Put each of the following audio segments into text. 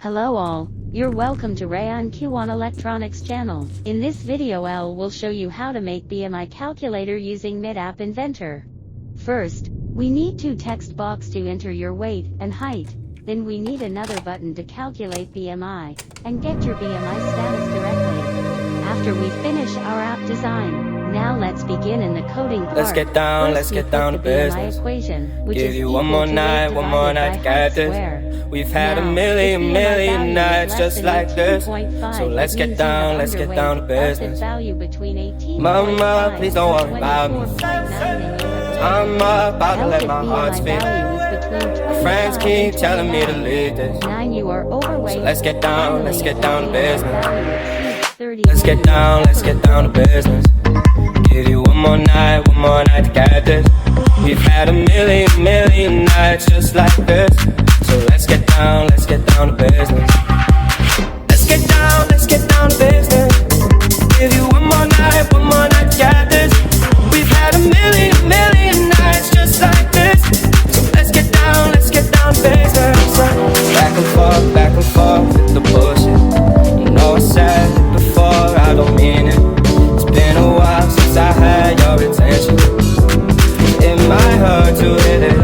Hello all, you're welcome to Rayon Q1 Electronics channel. In this video L will show you how to make BMI calculator using mid-app inventor. First, we need two text box to enter your weight and height. Then we need another button to calculate BMI and get your BMI status directly. After we finish our app design, now let's begin in the coding part. Let's get down to business. Equation, which Give is you one more night to get this. We've had a million nights just like this. So let's get down to business. Mama, please don't worry about me. I'm about to let my heart speak. My friends keep telling me to leave this. So let's get down to business. Let's get down to business. Give you one more night to get this. We've had a million nights just like this. So let's get down to business. Let's get down to business. Give you one more night to get this. We've had a million nights just like this. So let's get down to business. Back and forth with the bullshit. You know I said it before, I don't mean it. It's been a while since I had your attention. It might hurt to hit it.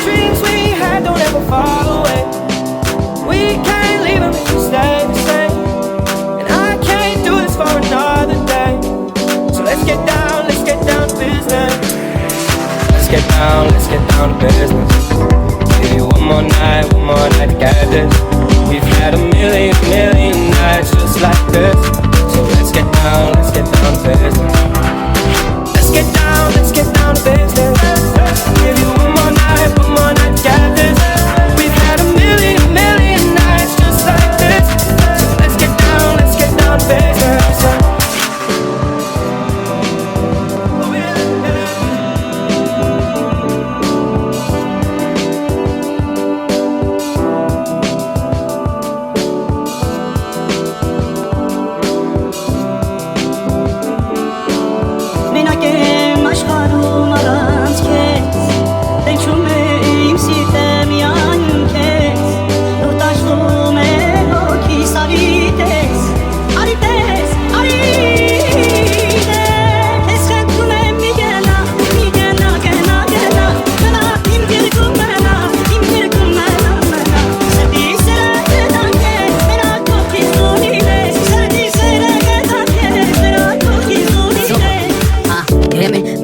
Dreams we had don't ever fall away. We can't leave them if we stay the same. And I can't do this for another day. So let's get down to business. Let's get down to business. Give you one more night to get this. We've had a million nights just like this. So let's get down to business. Let's get down to business. Give you one more night to get this. We've had a million nights just like this. So let's get down to business.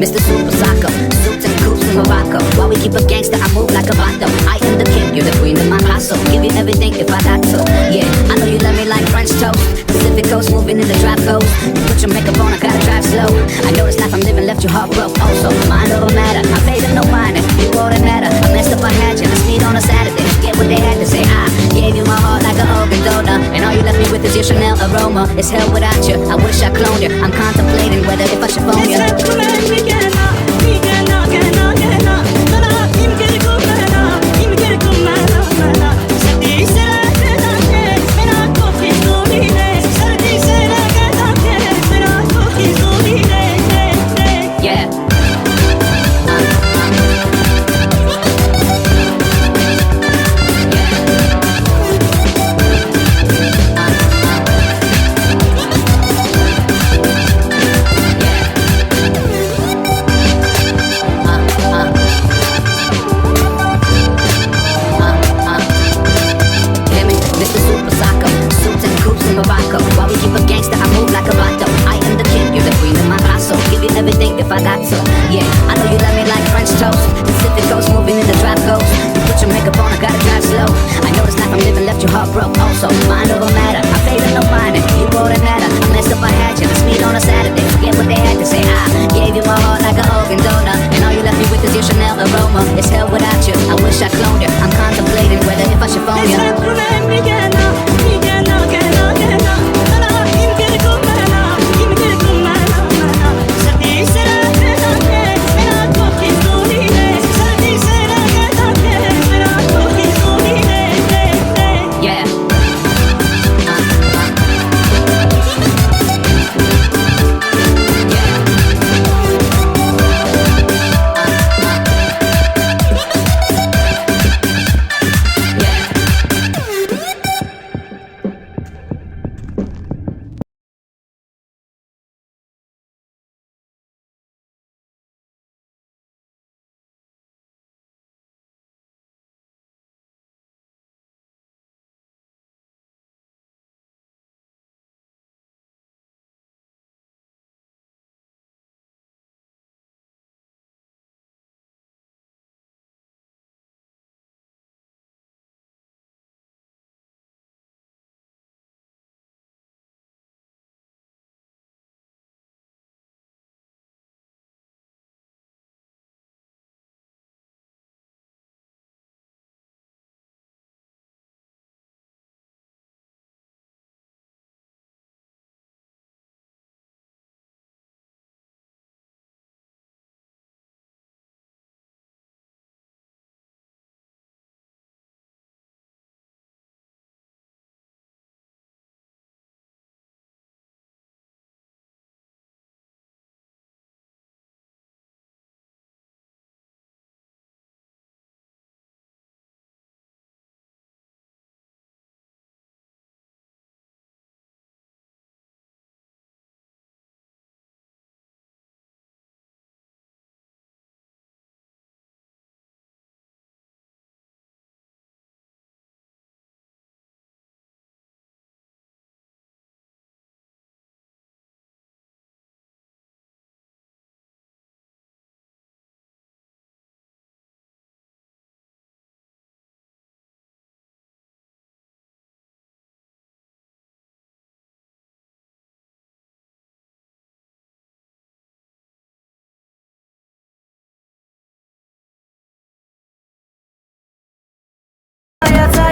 Mr. Super Soccer, suits and coops in Morocco. While we keep a gangster, I move like a vato. I am the king, you're the queen of my castle. Give you everything if I got to. Yeah, I know you love me like French toast. Pacific coast, moving in the drop coast. You put your makeup on, I gotta drive slow. I know this life I'm living left you heartbroken. Also, mind over matter, I paid them no mind. You all that matter, I messed up, I had you. Let's meet on a Saturday, get what they had to say. I gave you my heart like an organ donor. And all you left me with is your Chanel aroma. It's hell without you, I wish I cloned you. I'm contemplating whether if I should phone you.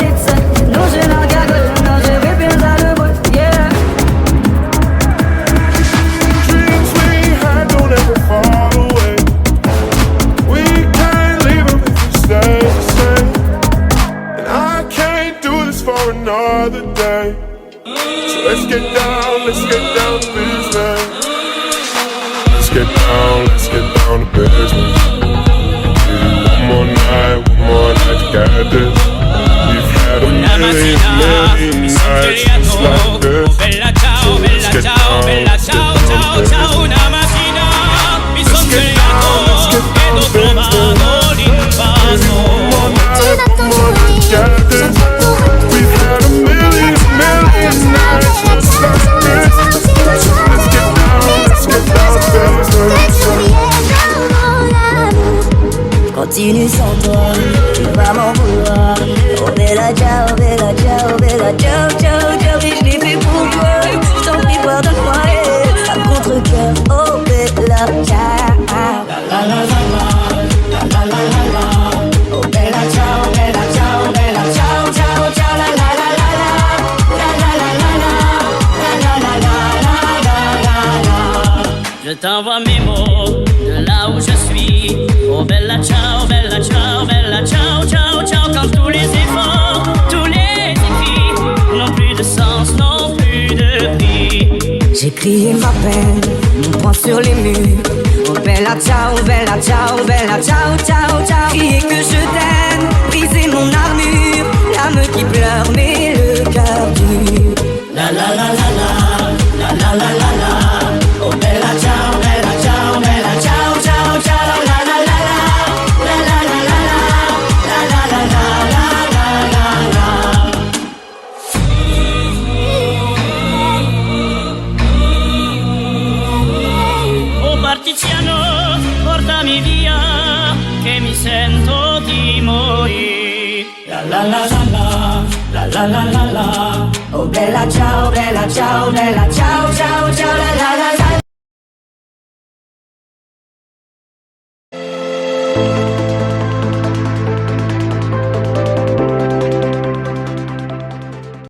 solita. No je la regarde, non je vais perdre le bout, yeah. Dreams we had don't ever fall away. We can't leave them if we stay the same. And I can't do this for another day. So let's get down to business. Let's get down to business. One more night to get this. We've had a million nights just like this. Oh bella ciao, bella ciao, bella ciao, ciao, ciao. Una mattina mi son svegliato ed ho trovato l'invaso. We've had a million nights just like this. Let's get down to business. Continue sans toi, tu vas m'en vouloir. Oh bella ciao, bella ciao, bella ciao, ciao, ciao. Oui, je l'ai fait pour toi, je t'en prie pardonne-moi. À contre-cœur, oh bella ciao. La la la la la, la la la la. Oh bella ciao, bella ciao, bella ciao, ciao, ciao. La la la la la, la la la la la, la la la la la la. Je t'envoie mes mots de là où je suis. Oh bella ciao, bella ciao, bella ciao, ciao, ciao. Quand tous les efforts, tous les défis n'ont plus de sens, n'ont plus de prix. J'ai crié ma peine, mon poing sur les murs. Oh bella ciao, bella ciao, bella ciao, ciao, ciao. Crier que je t'aime, briser mon armure. L'âme qui pleure mais le cœur dur. La la la la la, la la la la la. Oh bella ciao, bella ciao, bella ciao, ciao, ciao. La la la la la, la la la la la, la la la la la la la. Oh partigiano, portami via, che mi sento di morire. La la la la la, la la la la la. Oh bella ciao, bella ciao, bella ciao, ciao, ciao, la la la la.